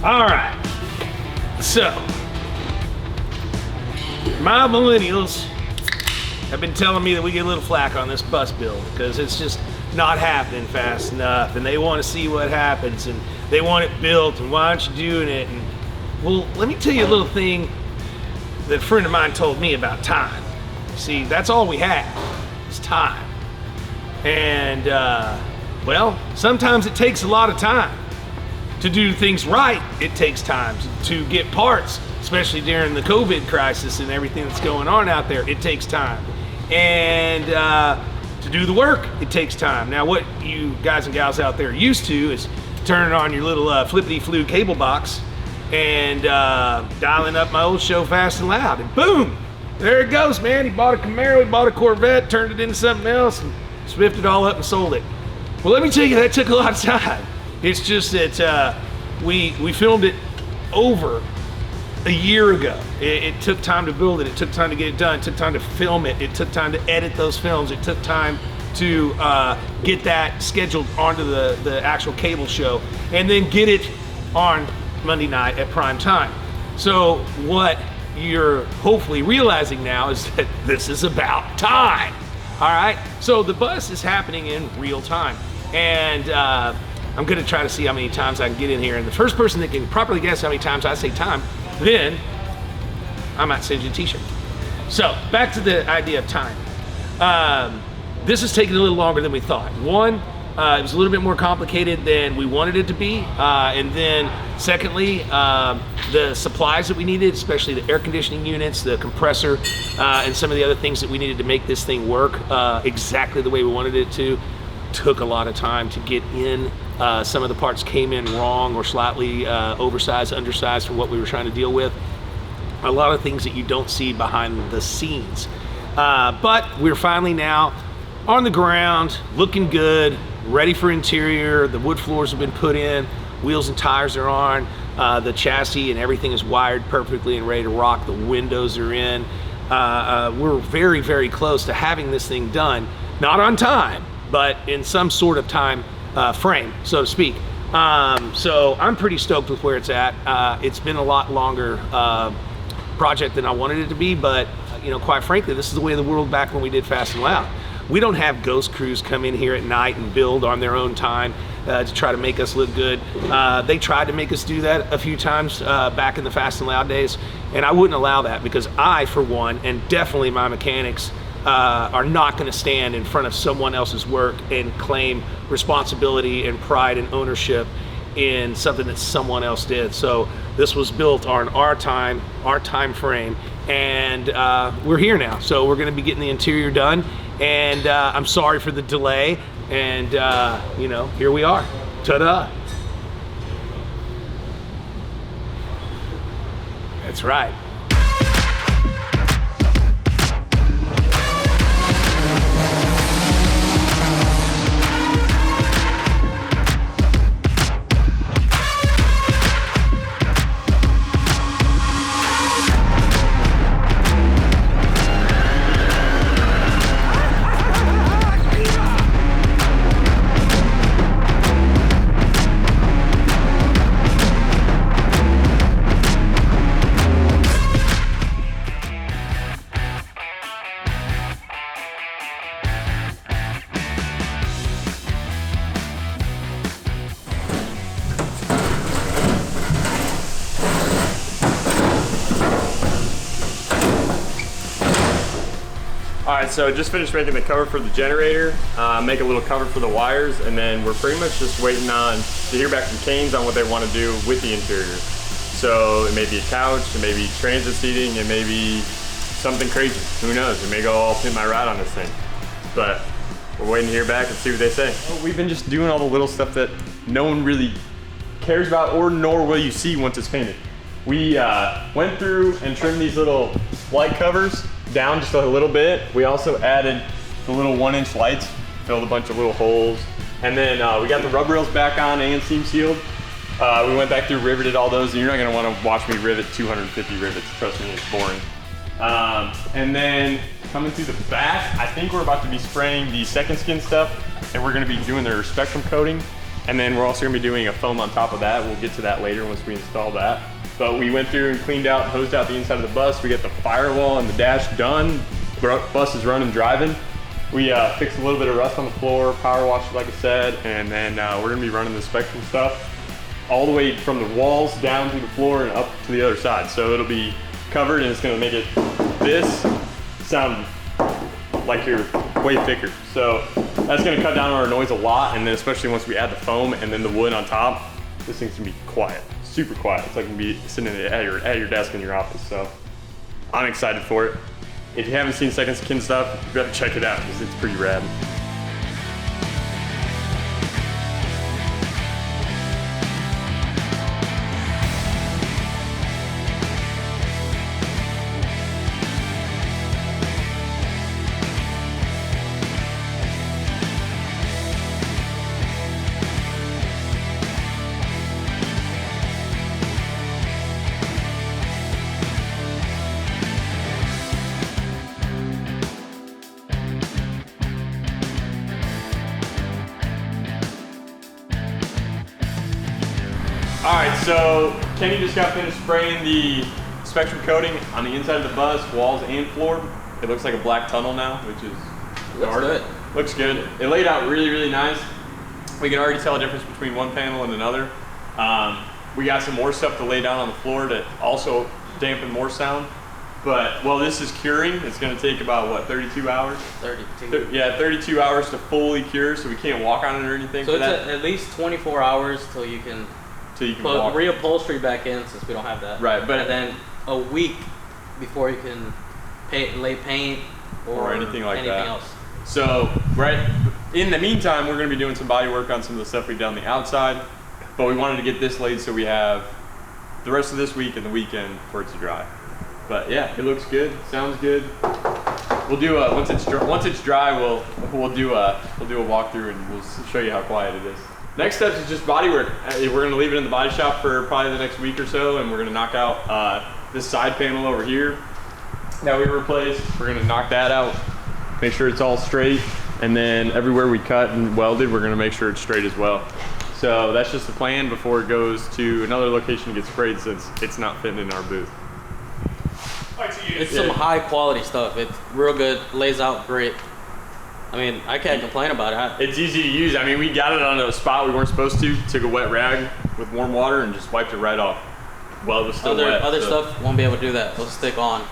All right. So, my millennials have been telling me that we get a little flack on this bus build because it's just not happening fast enough, and they want to see what happens, and they want it built, and why aren't you doing it? And well, let me tell you a little thing that a friend of mine told me about time. See, that's all we have is time. And well, sometimes it takes a lot of time to do things right. It takes time to get parts, especially during the COVID crisis and everything that's going on out there. It takes time. And to do the work, it takes time. Now, what you guys and gals out there are used to is turning on your little flippity-floo cable box and dialing up my old show fast and loud, and boom, there it goes, man. He bought a Camaro, he bought a Corvette, turned it into something else, and swiffed it all up and sold it. Well, let me tell you, that took a lot of time. It's just that we filmed it over a year ago. It took time to build it. It took time to get it done. It took time to film it. It took time to edit those films. It took time to get that scheduled onto the actual cable show, and then get it on Monday night at prime time. So what you're hopefully realizing now is that this is about time. All right, so the bus is happening in real time, and I'm gonna try to see how many times I can get in here, and the first person that can properly guess how many times I say time, then I might send you a t-shirt. So back to the idea of time. This is taking a little longer than we thought. One, it was a little bit more complicated than we wanted it to be, and then secondly, the supplies that we needed, especially the air conditioning units, the compressor, and some of the other things that we needed to make this thing work exactly the way we wanted it to, took a lot of time to get in. Some of the parts came in wrong or slightly oversized, undersized for what we were trying to deal with. A lot of things that you don't see behind the scenes. But we're finally now on the ground, looking good, ready for interior. The wood floors have been put in, wheels and tires are on, the chassis and everything is wired perfectly and ready to rock. The windows are in. We're very, very close to having this thing done, not on time, but in some sort of time frame, so to speak. So I'm pretty stoked with where it's at. It's been a lot longer project than I wanted it to be, but you know, quite frankly, this is the way of the world back when we did Fast and Loud. We don't have ghost crews come in here at night and build on their own time to try to make us look good. They tried to make us do that a few times back in the Fast and Loud days, and I wouldn't allow that, because I, for one, and definitely my mechanics, are not going to stand in front of someone else's work and claim responsibility and pride and ownership in something that someone else did. So this was built on our time frame, and we're here now. So we're going to be getting the interior done, and I'm sorry for the delay, and you know, here we are. Ta-da! That's right. Alright, so just finished making the cover for the generator, make a little cover for the wires, and then we're pretty much just waiting on to hear back from Canes on what they want to do with the interior. So it may be a couch, it may be transit seating, it may be something crazy. Who knows? It may go all pin my ride on this thing. But we're waiting to hear back and see what they say. Well, we've been just doing all the little stuff that no one really cares about, or nor will you see once it's painted. We went through and trimmed these little light covers down just a little bit. We also added the little 1-inch lights, filled a bunch of little holes. And then we got the rub rails back on and seam sealed. We went back through, riveted all those, and you're not gonna wanna watch me rivet 250 rivets, trust me, it's boring. And then coming through the back, I think we're about to be spraying the second skin stuff, and we're gonna be doing their spectrum coating And then we're also gonna be doing a foam on top of that. We'll get to that later once we install that. But we went through and cleaned out, hosed out the inside of the bus. We got the firewall and the dash done. Bus is running, driving. We fixed a little bit of rust on the floor, power washed like I said, and then we're gonna be running the Spectrum stuff all the way from the walls down to the floor and up to the other side. So it'll be covered and it's gonna make it this sound like you're way thicker. So that's gonna cut down on our noise a lot, and then especially once we add the foam and then the wood on top, this thing's gonna be quiet, super quiet. It's like gonna be sitting at your desk in your office. So I'm excited for it. If you haven't seen Second Skin stuff, you better check it out because it's pretty rad. All right, so Kenny just got finished spraying the Spectrum coating on the inside of the bus, walls and floor. It looks like a black tunnel now, which is Looks good. Looks good. It laid out really, really nice. We can already tell a difference between one panel and another. We got some more stuff to lay down on the floor to also dampen more sound. But while this is curing, it's gonna take about, what, 32 hours? 32. Yeah, 32 hours to fully cure, so we can't walk on it or anything. So it's at least 24 hours till you can put walk. reupholstery back in, since we don't have that. Right, but and then a week before you can lay paint or anything like that. else. So, right, in the meantime, we're gonna be doing some body work on some of the stuff we've done on the outside, but we wanted to get this laid so we have the rest of this week and the weekend for it to dry. But yeah, it looks good, sounds good. We'll do once it's dry, we'll do a walkthrough and we'll show you how quiet it is. Next step is just body work. We're gonna leave it in the body shop for probably the next week or so, and we're gonna knock out this side panel over here that we replaced. We're gonna knock that out, make sure it's all straight, and then everywhere we cut and welded, we're gonna make sure it's straight as well. So that's just the plan before it goes to another location to get sprayed, since it's not fitting in our booth. It's some high quality stuff. It's real good, lays out great. I mean, I can't complain about it. It's easy to use. I mean, we got it on a spot we weren't supposed to, took a wet rag with warm water and just wiped it right off. Well, it was still wet. Other stuff won't be able to do that. It'll stick on.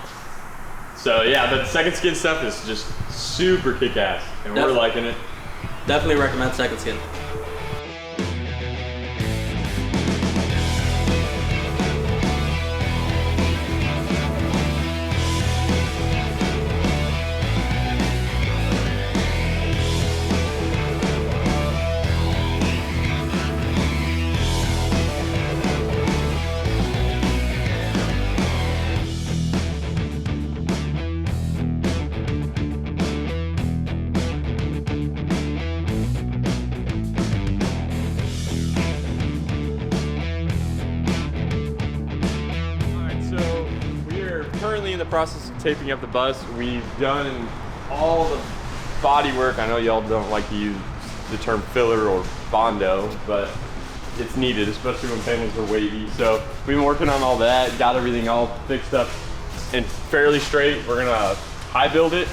So yeah, but the Second Skin stuff is just super kick-ass, and we're liking it. Definitely recommend Second Skin. In the process of taping up the bus. We've done all the body work. I know y'all don't like to use the term filler or bondo, but it's needed, especially when panels are wavy. So we've been working on all that, got everything all fixed up and fairly straight. We're gonna high build it,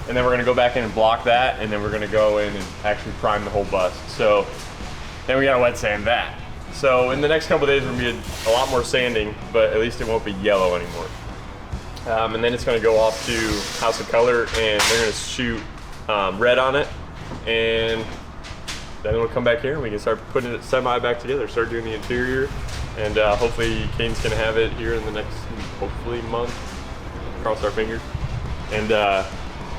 and then we're gonna go back in and block that, and then we're gonna go in and actually prime the whole bus. So then we gotta wet sand that. So in the next couple of days, we're gonna be a lot more sanding, but at least it won't be yellow anymore. And then it's going to go off to House of Color, and they're going to shoot red on it, and then it'll come back here and we can start putting it semi back together, start doing the interior, and hopefully Kane's going to have it here in the next, hopefully, month. Cross our fingers. And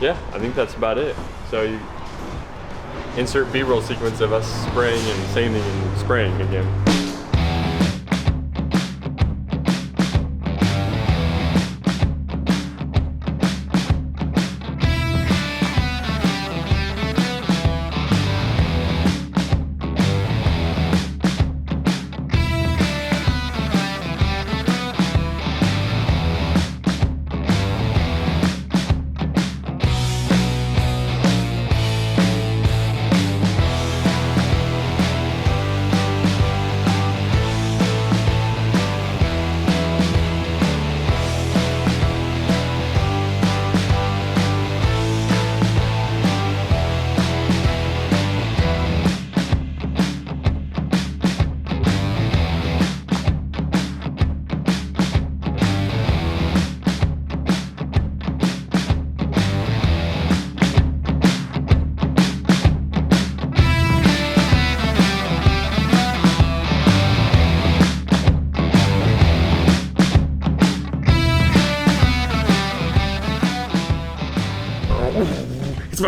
yeah, I think that's about it. So you insert B-roll sequence of us spraying and sanding and spraying again.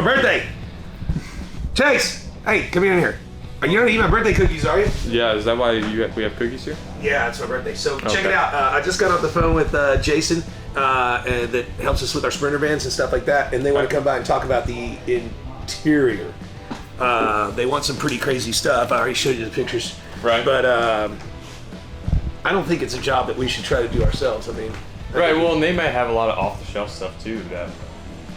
my birthday. Chase, hey, come here. Are you gonna eat my birthday cookies, are you? Yeah, is that why we have cookies here? Yeah, it's my birthday. So check it out. I just got off the phone with Jason, and that helps us with our Sprinter vans and stuff like that, and they want to come by and talk about the interior. They want some pretty crazy stuff. I already showed you the pictures. Right. But I don't think it's a job that we should try to do ourselves. I mean. Right, well, and they might have a lot of off-the-shelf stuff too that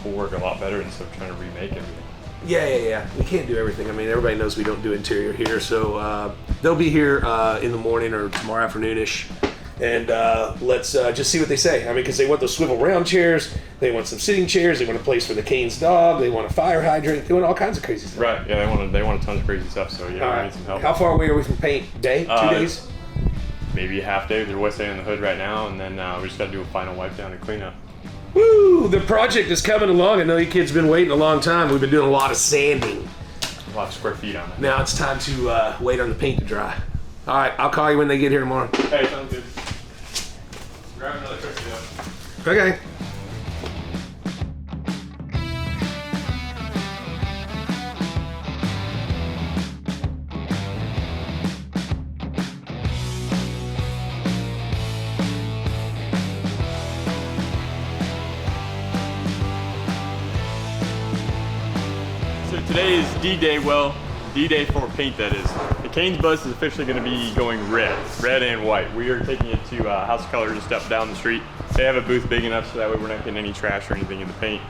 will work a lot better instead of trying to remake everything. Yeah. We can't do everything. I mean, everybody knows we don't do interior here, so they'll be here in the morning or tomorrow afternoon-ish, and let's just see what they say. I mean, because they want those swivel round chairs, they want some sitting chairs, they want a place for the Cane's dog, they want a fire hydrant, they want all kinds of crazy stuff. Right, yeah, they want a ton of crazy stuff, so yeah, we need some help. How far away are we from paint? Day? 2 days? Maybe a half day. They're west end on the hood right now, and then we just got to do a final wipe down and clean up. Woo! The project is coming along. I know you kids have been waiting a long time. We've been doing a lot of sanding. A lot of square feet on it. Now it's time to wait on the paint to dry. All right, I'll call you when they get here tomorrow. Hey, sounds good. Grab another cookie though. Okay. So today is D-Day, well, D-Day for paint that is. The Cane's bus is officially going to be going red and white. We are taking it to House of Color just up down the street. They have a booth big enough so that way we're not getting any trash or anything in the paint.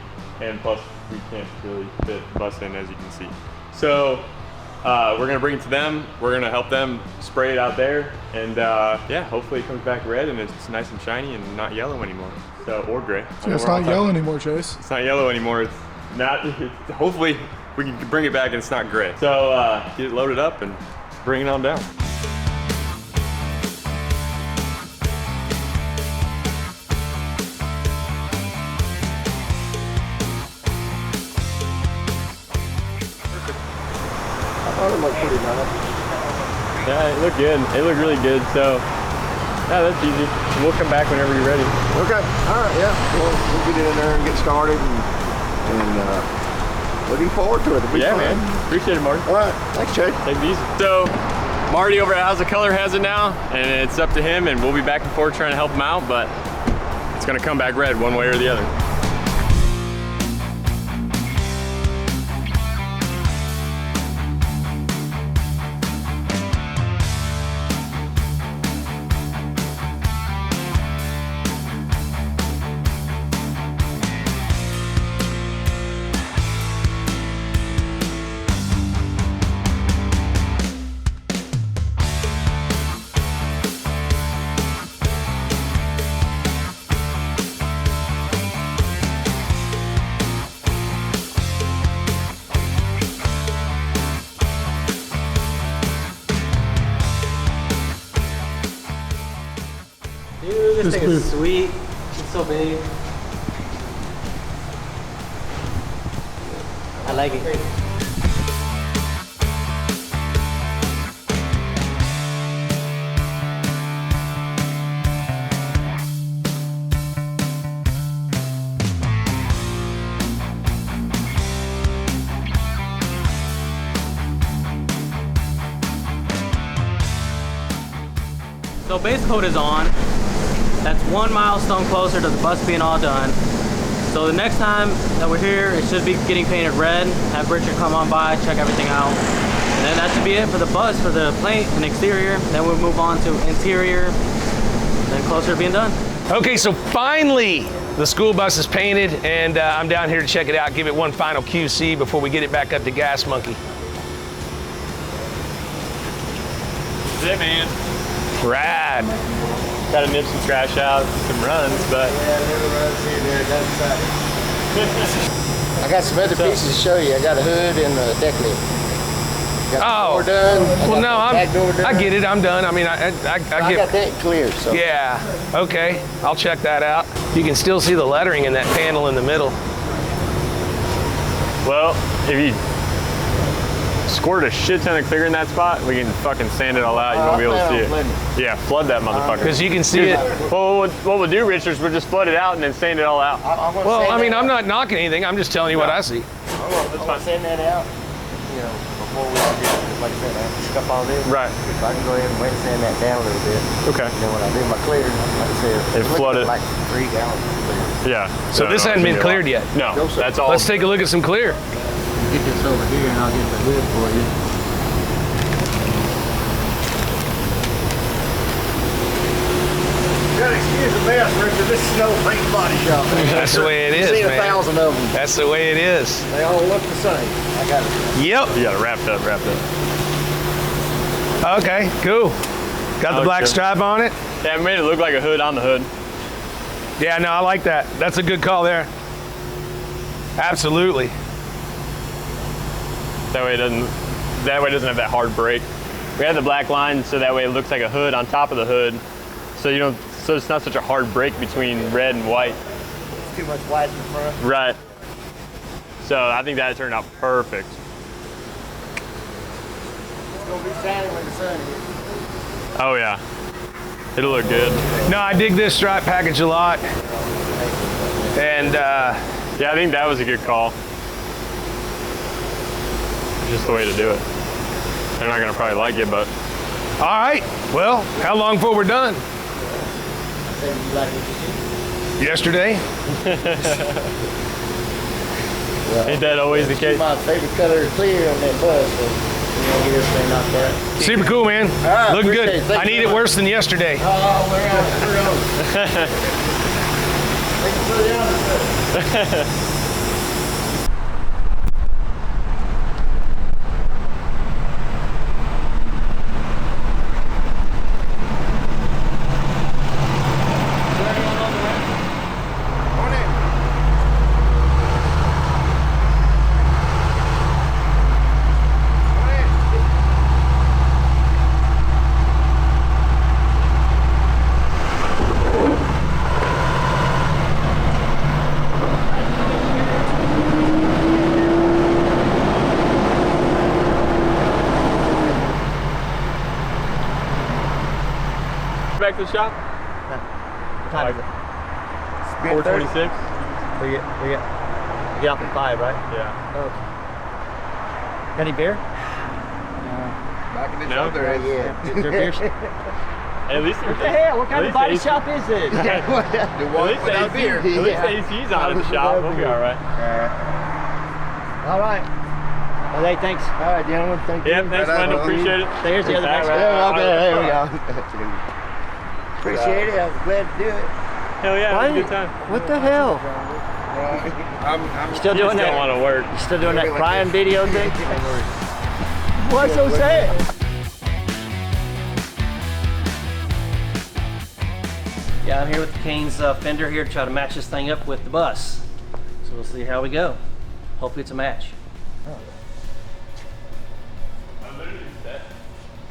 And plus, we can't really fit the bus in, as you can see. So we're going to bring it to them. We're going to help them spray it out there. And yeah, hopefully it comes back red and it's nice and shiny and not yellow anymore. So, or gray. So it's not yellow anymore, Chase. It's not yellow anymore. It's not, hopefully we can bring it back and it's not gray. So get it loaded up and bring it on down. Yeah, it looked good. It looked really good. So yeah, that's easy. We'll come back whenever you're ready. Okay. All right. Yeah. We'll get in there and get started, and looking forward to it. It'll be fun. Man. Appreciate it, Marty. All right. Thanks, Chase. Take it easy. So Marty over at House of Color has it now, and it's up to him, and we'll be back and forth trying to help him out, but it's gonna come back red one way or the other. Dude, this thing booth. is sweet. It's so big. I like it. So base coat is on. That's one milestone closer to the bus being all done. So the next time that we're here, it should be getting painted red. Have Richard come on by, check everything out. And then that should be it for the bus, for the paint and exterior. Then we'll move on to interior, then closer to being done. Okay, so finally the school bus is painted, and I'm down here to check it out, give it one final QC before we get it back up to Gas Monkey. That's it, man. Rad. Gotta nip some trash out, some runs, but Yeah, never runs here, there. That's I got some other pieces to show you. I got a hood and a deck lid. Got the door done. Well, no, back door done. I get it. I'm done. I mean, I I get. got that clear. So Yeah. Okay. I'll check that out. You can still see the lettering in that panel in the middle. well, if you squirt a shit ton of clear in that spot, we can fucking sand it all out. You won't be able to see it. Yeah, flood that motherfucker. Because you can see it. Well, what we'll do, Richard, is we'll just flood it out and then sand it all out. Well, I mean, I'm not knocking anything. I'm just telling you what I see. That's fine. Send that out, you know, before we get, like I said, I have to scuff all this. Right. If I can go ahead and wait and sand that down a little bit. Okay. And then when I do my clear, like I said, It flooded. like 3 gallons of clear. Yeah. So this hadn't been cleared yet? No, that's all. Let's take a look at some clear. Get this over here and I'll get the hood for you. Excuse the mess, Richard. This is no paint body shop. That's the way it is, Seen man. 1,000 of them. That's the way it is. They all look the same. I got it. Yep. You got it wrapped up. Okay, cool. Got the black Okay. stripe on it. Yeah, we made it look like a hood on the hood. Yeah, no, I like that. That's a good call there. Absolutely. That way it doesn't have that hard break. We have the black line so that way it looks like a hood on top of the hood. So it's not such a hard break between red and white. It's too much white in the front. Right. So I think that turned out perfect. It's going to be shining when the sun hits. Oh yeah. It'll look good. No, I dig this stripe package a lot. And Yeah, I think that was a good call. Just the way to do it. They're not gonna probably like it, but all right. Well, how long before we're done? Yesterday. ain't that always the case? My favorite color is clear on that bus, so you know, get everything knocked out. Super cool, man. right, Looking appreciate good. it. Thank I you need very it much. worse than yesterday. Oh, we're on. Thank you for the honor, sir. Back to the shop? Time Like is it? 4:26? We get off at 5, right? Yeah. Okay. Got any beer? No? Is there beer? At least What the hell? What kind of body shop is this? At least the AC's on in the shop. We'll be alright. All right. Well, hey, thanks. All right, gentlemen. Thank you. Yeah, thanks, Wendell. Appreciate it. There's the other That next right? Yeah, okay, there we go. Appreciate it. I was glad to do it. Hell yeah, it was a good time. What the hell? I'm Still doing Don't that? want to work. Still doing that crying video thing? What's so sad? Yeah, I'm here with the Canes fender here to try to match this thing up with the bus. So we'll see how we go. Hopefully it's a match.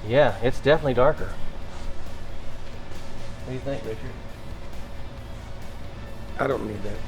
Yeah, it's definitely darker. What do you think, Richard? I don't need that.